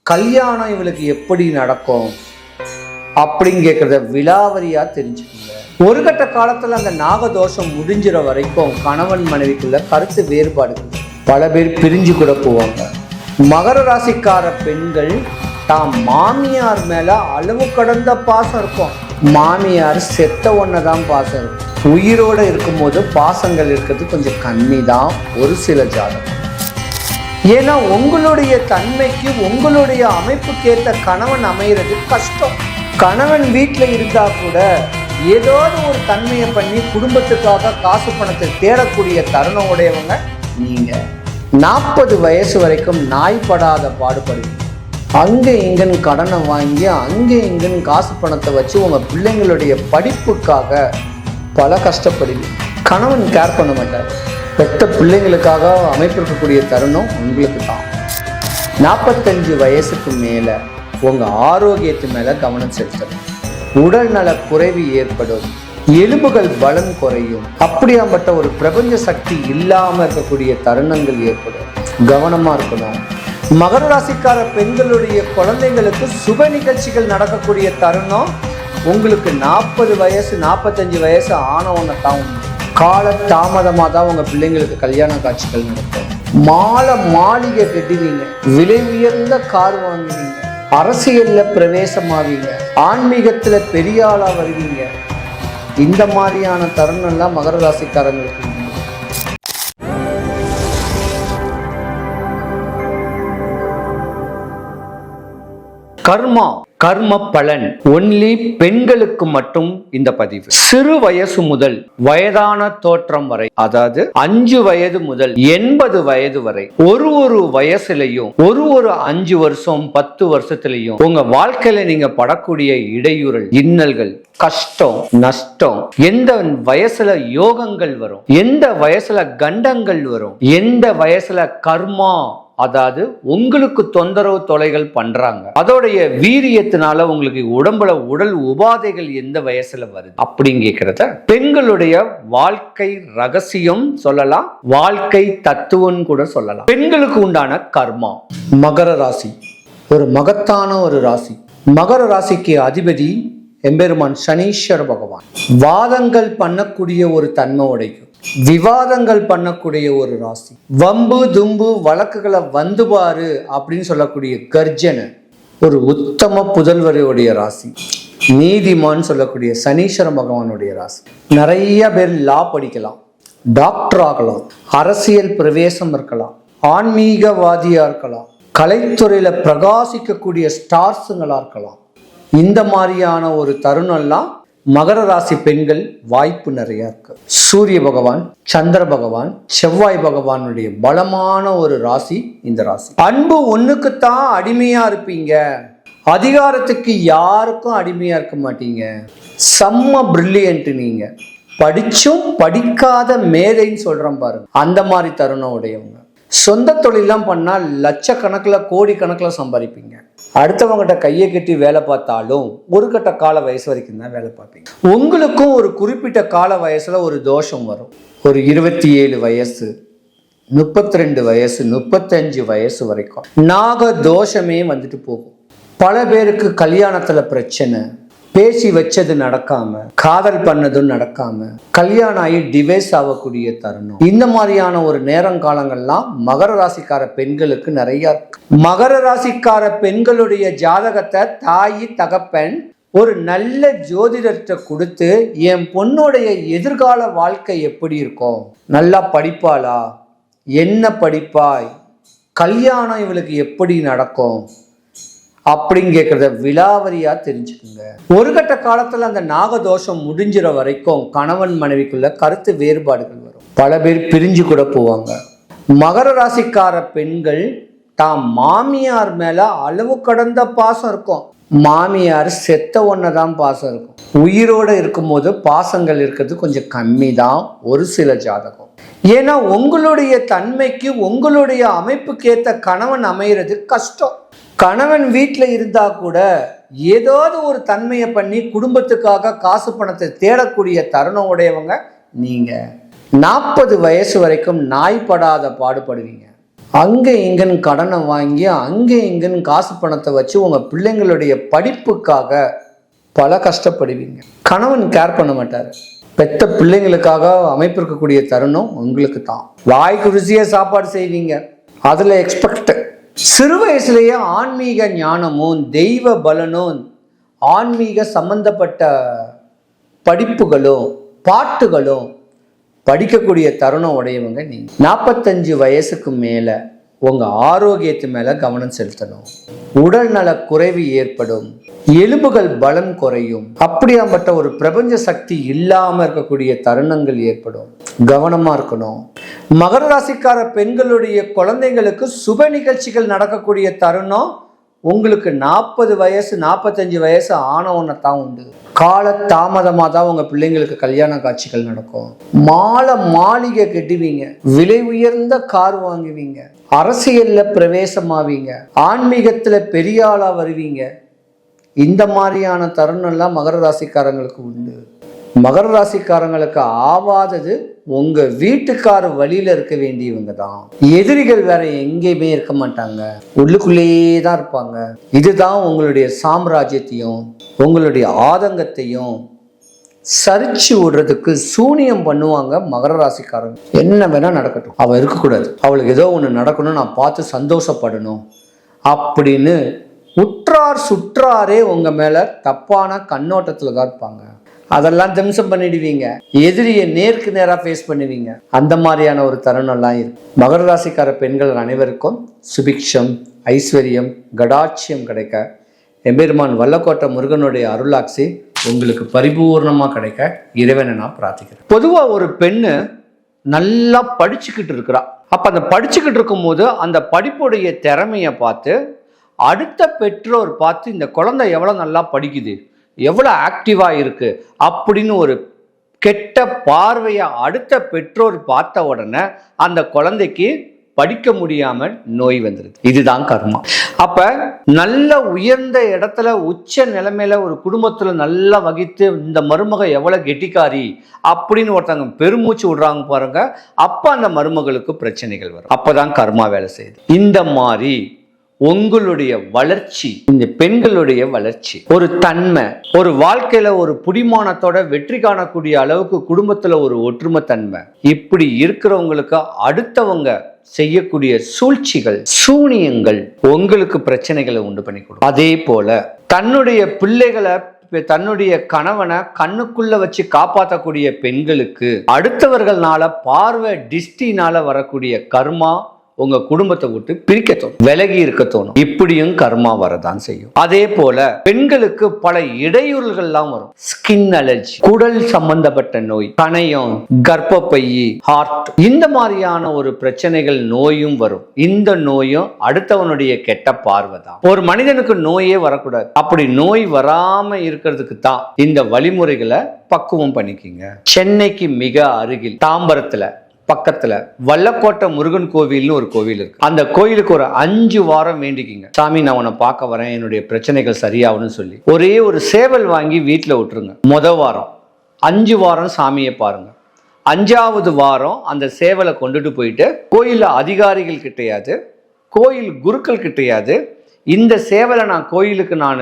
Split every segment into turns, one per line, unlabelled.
கல்யாணம் இவளுக்கு எப்படி நடக்கும் அப்படின்னு கேட்கறத விலாவரியா தெரிஞ்சுக்கோங்க. ஒரு கட்ட காலத்துல அந்த நாகதோஷம் முடிஞ்சிற வரைக்கும் கணவன் மனைவிக்குள்ள கருத்து வேறுபாடுகள், பல பேர் பிரிஞ்சு கூட போவாங்க. மகர ராசிக்கார பெண்கள் தாம் மாமியார் மேல அளவு கடந்த பாசம் இருக்கும். மாமியார் செத்த ஒன்னதான் பாசம் இருக்கும். உயிரோட இருக்கும்போது பாசங்கள் இருக்கிறது கொஞ்சம் கம்மி தான் ஒரு சில ஜாதகம். ஏன்னா உங்களுடைய தன்மைக்கு உங்களுடைய அமைப்புக்கேற்ற கணவன் அமைகிறது கஷ்டம். கணவன் வீட்டில் இருந்தா கூட ஏதாவது ஒரு தன்மையை பண்ணி குடும்பத்துக்காக காசு பணத்தை தேடக்கூடிய தருணம் உடையவங்க நீங்க. 40 வயசு வரைக்கும் நாய்படாத பாடுபடுவீங்க. அங்கே இங்கன்னு கடனை வாங்கி அங்கே இங்கன்னு காசு பணத்தை வச்சு உங்க பிள்ளைங்களுடைய படிப்புக்காக பல கஷ்டப்படுவீங்க. கணவன் கேர் பண்ண மாட்டார். பெற்ற பிள்ளைங்களுக்காக அமைப்பு இருக்கக்கூடிய தருணம் உங்களுக்கு தான். 45 வயசுக்கு மேல உங்க ஆரோக்கியத்து மேல கவனம் செலுத்தணும். உடல் நல குறைவு ஏற்படும், எலும்புகள் பலம் குறையும். அப்படியாப்பட்ட ஒரு பிரபஞ்ச சக்தி இல்லாம இருக்கக்கூடிய தருணங்கள் ஏற்படும். கவனமா இருக்கணும். மகர ராசிக்கார பெண்களுடைய குழந்தைங்களுக்கு சுப நிகழ்ச்சிகள் நடக்கக்கூடிய தருணம் உங்களுக்கு 40 வயசு 45 வயசு ஆனவங்க தான். கால தாமதமாக தான் உங்க பிள்ளைங்களுக்கு கல்யாண காட்சிகள் நடக்கும். மாளிகை கட்டுவீங்க, விலை உயர்ந்த கார் வாங்குவீங்க, அரசியல்ல பிரவேசமாவீங்க, ஆன்மீகத்துல பெரிய ஆளா வருவீங்க. இந்த மாதிரியான தருணம்லாம் மகர ராசிக்காரங்களுக்கு. கர்ம பலன் ஒன்லி பெண்களுக்கு மட்டும் இந்த பதிவு. சிறு வயசு முதல் வயதான தோற்றம் வரை, அதாவது 5 வயது முதல் 80 வயது வரை, ஒரு வயசுலையும் ஒரு 5 வருஷம் 10 வருஷத்துலயும் உங்க வாழ்க்கையில நீங்க படக்கூடிய இடையூறல், இன்னல்கள், கஷ்டம், நஷ்டம், எந்த வயசுல யோகங்கள் வரும், எந்த வயசுல கண்டங்கள் வரும், எந்த வயசுல கர்மா, அதாவது உங்களுக்கு தொந்தரவு தொலைகள் பண்றாங்க, அதோடைய வீரியத்தினால உங்களுக்கு உடம்புல உடல் உபாதைகள் எந்த வயசுல வருது அப்படின்னு கேட்கிறத பெண்களுடைய வாழ்க்கை ரகசியம் சொல்லலாம், வாழ்க்கை தத்துவம் கூட சொல்லலாம். பெண்களுக்கு உண்டான கர்மா. மகர ராசி ஒரு மகத்தான ஒரு ராசி. மகர ராசிக்கு அதிபதி எம்பெருமான் சனீஸ்வர பகவான். வாதங்கள் பண்ணக்கூடிய ஒரு தன்மை உடைக்கும், விவாதங்கள் பண்ணக்கூடிய ஒரு ராசி. வம்பு தும்பு வழக்குகளை வந்து பாரு அப்படின்னு சொல்லக்கூடிய கர்ஜனை ஒரு உத்தம புதல்வருடைய ராசி. நீதிமான் சொல்லக்கூடிய சனீஸ்வர பகவானுடைய ராசி. நிறைய பேர் லா படிக்கலாம், டாக்டர் ஆகலாம், அரசியல் பிரவேசம் இருக்கலாம், ஆன்மீகவாதியா இருக்கலாம், கலைத்துறையில பிரகாசிக்கக்கூடிய ஸ்டார்ஸுங்களா இருக்கலாம். இந்த மாதிரியான ஒரு தருணம்லாம் மகர ராசி பெண்கள் வாய்ப்பு நிறைய இருக்கு. சூரிய பகவான், சந்திர பகவான், செவ்வாய் பகவானுடைய பலமான ஒரு ராசி இந்த ராசி. அன்பு ஒண்ணுக்குத்தான் அடிமையா இருப்பீங்க, அதிகாரத்துக்கு யாருக்கும் அடிமையா இருக்க மாட்டீங்க. செம்ம பிரில்லியன்ட் நீங்க, படிச்சும் படிக்காத மேதைன்னு சொல்றேன் பாருங்க, அந்த மாதிரி தருணம் உடையவங்க. சொந்த தொழிலாம் பண்ணா லட்சக்கணக்கில் கோடி கணக்கில் சம்பாதிப்பீங்க. அடுத்தவங்ககிட்ட கையை கட்டி வேலை பார்த்தாலும் ஒரு கட்ட கால வயசு வரைக்கும் தான் வேலை பார்ப்பீங்க. உங்களுக்கும் ஒரு குறிப்பிட்ட கால வயசுல ஒரு தோஷம் வரும். ஒரு 27 வயசு, 32 வயசு, 35 வயசு வரைக்கும் நாக தோஷமே வந்துட்டு போகும். பல பேருக்கு கல்யாணத்துல பிரச்சனை, பேசி வச்சது நடக்காம, காதல் பண்ணதும் நடக்காம, கல்யாணம் ஆகி டிவைஸ் ஆகக்கூடிய தருணம். இந்த மாதிரியான ஒரு நேரங்காலங்கள்லாம் மகர ராசிக்கார பெண்களுக்கு நிறைய இருக்கு. மகர ராசிக்கார பெண்களுடைய ஜாதகத்தை தாயி தகப்பன் ஒரு நல்ல ஜோதிடத்தை கொடுத்து, என் பொண்ணுடைய எதிர்கால வாழ்க்கை எப்படி இருக்கும், நல்லா படிப்பாளா, என்ன படிப்பாய், கல்யாணம் இவளுக்கு எப்படி நடக்கும் அப்படின்னு கேட்கறத விலாவரியா தெரிஞ்சுக்குங்க. ஒரு கட்ட காலத்துல அந்த நாகதோஷம் முடிஞ்சிற வரைக்கும் கணவன் மனைவிக்குள்ள கருத்து வேறுபாடுகள் வரும். பல பேர் பிரிஞ்சு கூட போவாங்க. மகர ராசிக்கார பெண்கள் தாம் மாமியார் மேல அளவு கடந்த பாசம் இருக்கும். மாமியார் செத்த ஒன்னதான் பாசம் இருக்கும். உயிரோட இருக்கும்போது பாசங்கள் இருக்கிறது கொஞ்சம் கம்மி தான் ஒரு சில ஜாதகம். ஏன்னா உங்களுடைய தன்மைக்கு உங்களுடைய அமைப்புக்கேற்ற கணவன் அமைகிறது கஷ்டம். கணவன் வீட்டில் இருந்தா கூட ஏதாவது ஒரு தன்மையை பண்ணி குடும்பத்துக்காக காசு பணத்தை தேடக்கூடிய தருணம் உடையவங்க நீங்க. 40 வயசு வரைக்கும் நாய்படாத பாடுபடுவீங்க. அங்கே இங்கன்னு கடனை வாங்கி அங்கே இங்கன்னு காசு பணத்தை வச்சு உங்க பிள்ளைங்களுடைய படிப்புக்காக பல கஷ்டப்படுவீங்க. கணவன் கேர் பண்ண மாட்டாரு. பெத்த பிள்ளைங்களுக்காக அமைப்பு இருக்கக்கூடிய தருணம் உங்களுக்கு தான். வாய்க்கு ருசியா சாப்பாடு செய்வீங்க, அதுல எக்ஸ்பெக்ட். சிறு வயசுலேயே ஆன்மீக ஞானமும் தெய்வ பலனும் ஆன்மீக சம்பந்தப்பட்ட படிப்புகளும் பாட்டுகளும் படிக்கக்கூடிய தருணம் உடையவங்க நீங்க. 45 வயசுக்கு மேல உங்க ஆரோக்கியத்து மேல கவனம் செலுத்தணும். உடல் நல குறைவு ஏற்படும், எலும்புகள் பலம் குறையும். அப்படியாப்பட்ட ஒரு பிரபஞ்ச சக்தி இல்லாம இருக்கக்கூடிய தருணங்கள் ஏற்படும். கவனமா இருக்கணும். மகர ராசிக்கார பெண்களுடைய குழந்தைங்களுக்கு சுப நிகழ்ச்சிகள் நடக்கக்கூடிய தருணம் உங்களுக்கு 40 வயசு 45 வயசு ஆனவன தான் உண்டு. கால தாமதமாக தான் உங்க பிள்ளைங்களுக்கு கல்யாண காட்சிகள் நடக்கும். மாளிகை கட்டுவீங்க, விலை உயர்ந்த கார் வாங்குவீங்க, அரசியல்ல பிரவேசமாவீங்க, ஆன்மீகத்துல பெரிய ஆளா வருவீங்க. இந்த மாதிரியான தருணம் எல்லாம் மகர ராசிக்காரங்களுக்கு உண்டு. மகர ராசிக்காரங்களுக்கு ஆவாதது உங்க வீட்டுக்கார வழியில இருக்க வேண்டியவங்க தான். எதிரிகள் வேற எங்கேயுமே இருக்க மாட்டாங்க, உள்ளுக்குள்ளேயே தான் இருப்பாங்க. இதுதான் உங்களுடைய சாம்ராஜ்யத்தையும் உங்களுடைய ஆதங்கத்தையும் சரிச்சு விடுறதுக்கு சூனியம் பண்ணுவாங்க மகர ராசிக்காரங்க. என்ன வேணா நடக்கட்டும், அவ இருக்கக்கூடாது, அவளுக்கு ஏதோ ஒன்று நடக்கணும், நான் பார்த்து சந்தோஷப்படணும் அப்படின்னு உற்றார் சுற்றாரே உங்க மேல தப்பான கண்ணோட்டத்துல தான் இருப்பாங்க. அதெல்லாம் திம்சம் பண்ணிடுவீங்க, எதிரியை நேருக்கு நேராக ஃபேஸ் பண்ணுவீங்க. அந்த மாதிரியான ஒரு தருணம்லாம் இருக்கு. மகர ராசிக்கார பெண்கள் அனைவருக்கும் சுபிக்ஷம், ஐஸ்வர்யம், கடாட்சியம் கிடைக்க எம்பெருமான் வல்லக்கோட்டை முருகனுடைய அருளாட்சி உங்களுக்கு பரிபூர்ணமாக கிடைக்க இறைவனை நான் பிரார்த்திக்கிறேன். பொதுவாக ஒரு பெண்ணு நல்லா படிச்சுக்கிட்டு இருக்கிறா. அப்போ அந்த படிச்சுக்கிட்டு இருக்கும் போது அந்த படிப்புடைய திறமையை பார்த்து அடுத்த பெற்றோர் பார்த்து இந்த குழந்தை எவ்வளோ நல்லா படிக்குது, எவ்வளோ ஆக்டிவாக இருக்கு அப்படின்னு ஒரு கெட்ட பார்வையை அடுத்த பெற்றோர் பார்த்த உடனே அந்த குழந்தைக்கு படிக்க முடியாம நோய் வந்துருது. இதுதான் கர்மா. அப்ப நல்ல உயர்ந்த இடத்துல உச்ச நிலைமையில ஒரு குடும்பத்துல நல்லா வகித்து இந்த மருமக எவ்வளவு கெட்டிக்காரி அப்படின்னு ஒருத்தவங்க பெருமூச்சு விடுறாங்க பாருங்க, அப்ப அந்த மருமகளுக்கு பிரச்சனைகள் வரும். அப்பதான் கர்மா வேலை செய்யுது. இந்த மாதிரி உங்களுடைய வளர்ச்சி, இந்த பெண்களுடைய வளர்ச்சி, ஒரு தன்மை, ஒரு வாழ்க்கையில ஒரு புடிமானத்தோட வெற்றி காணக்கூடிய அளவுக்கு குடும்பத்துல ஒரு ஒற்றுமை தன்மை, இப்படி இருக்கிறவங்களுக்கு அடுத்தவங்க செய்யக்கூடிய சூழ்ச்சிகள், சூனியங்கள் உங்களுக்கு பிரச்சனைகளை உண்டு பண்ணி கொடுக்கும். அதே போல தன்னுடைய பிள்ளைகளை, தன்னுடைய கணவனை கண்ணுக்குள்ள வச்சு காப்பாற்றக்கூடிய பெண்களுக்கு அடுத்தவர்கள்னால பார்வை டிஸ்டினால வரக்கூடிய கர்மா உங்க குடும்பத்தை விட்டு பிரிக்க தோணும், விலகி இருக்க தோணும். இப்படியும் கர்மா வரதான் செய்யும். அதே போல பெண்களுக்கு பல இடையூறுகள்லாம் வரும். ஸ்கின் அலர்ஜி, குடல் சம்பந்தப்பட்ட நோய், கணையம், கர்ப்பப்பை, ஹார்ட், இந்த மாதிரியான ஒரு பிரச்சனைகள் நோயும் வரும். இந்த நோயும் அடுத்தவனுடைய கெட்ட பார்வை தான். ஒரு மனிதனுக்கு நோயே வரக்கூடாது. அப்படி நோய் வராம இருக்கிறதுக்கு தான் இந்த வழிமுறைகளை பக்குவம் பண்ணிக்கிங்க. சென்னைக்கு மிக அருகில் தாம்பரத்துல பக்கத்துல வல்லக்கோட்டை முருகன் கோவில்னு ஒரு கோவில் இருக்கு. அந்த கோயிலுக்கு ஒரு 5 வாரம் வேண்டிக்கிங்க, சாமி நான் உன்னை பார்க்க வரேன், என்னுடைய பிரச்சனைகள் சரியாகணும்னு சொல்லி ஒரே ஒரு சேவல் வாங்கி வீட்டில் விட்டுருங்க. வாரம் 5 வாரம் சாமியை பாருங்க. 5வது வாரம் அந்த சேவலை கொண்டுட்டு போயிட்டு கோயில் அதிகாரிகள் கிட்டையாது, கோயில் குருக்கள் கிட்டையாது, இந்த சேவலை நான் கோயிலுக்கு நான்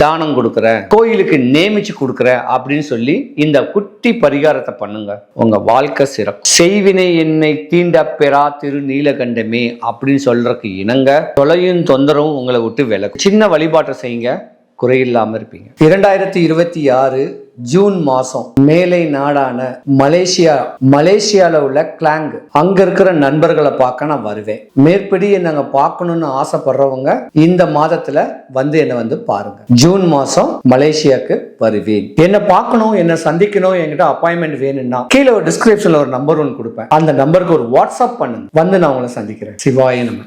தானம் கொடுக்குறேன், கோயிலுக்கு நேமிச்சு கொடுக்குறேன் அப்படின்னு சொல்லி இந்த குட்டி பரிகாரத்தை பண்ணுங்க. உங்க வாழ்க்கை சிறப்பு. செய்வினை என்னை தீண்ட பெறா திரு நீலகண்டமே அப்படின்னு சொல்றதுக்கு இணங்க தொலையும் தொந்தரவும் உங்களை விட்டு விலகும். சின்ன வழிபாட்டை செய்யுங்க, குறையில்லாம இருப்பீங்க. 2026 ஜூன் மாசம் மேலை நாடான மலேசியால உள்ள கிளாங், அங்க இருக்கிற நண்பர்களை பார்க்க நான் வருவேன். மேற்படி நாங்க பார்க்கணும்னு ஆசைப்படுறவங்க இந்த மாதத்துல வந்து என்ன பாருங்க. ஜூன் மாசம் மலேசியாவுக்கு வருவேன். என்ன பார்க்கணும், என்ன சந்திக்கணும், என்கிட்ட அப்பாயின்மெண்ட் வேணும்னா கீழே ஒரு டிஸ்கிரிப்ஷன்ல ஒரு நம்பர் 1 கொடுப்பேன். அந்த நம்பருக்கு ஒரு வாட்ஸ்அப் பண்ணுங்க, வந்து நான் உங்களை சந்திக்கிறேன். சிவாய நம.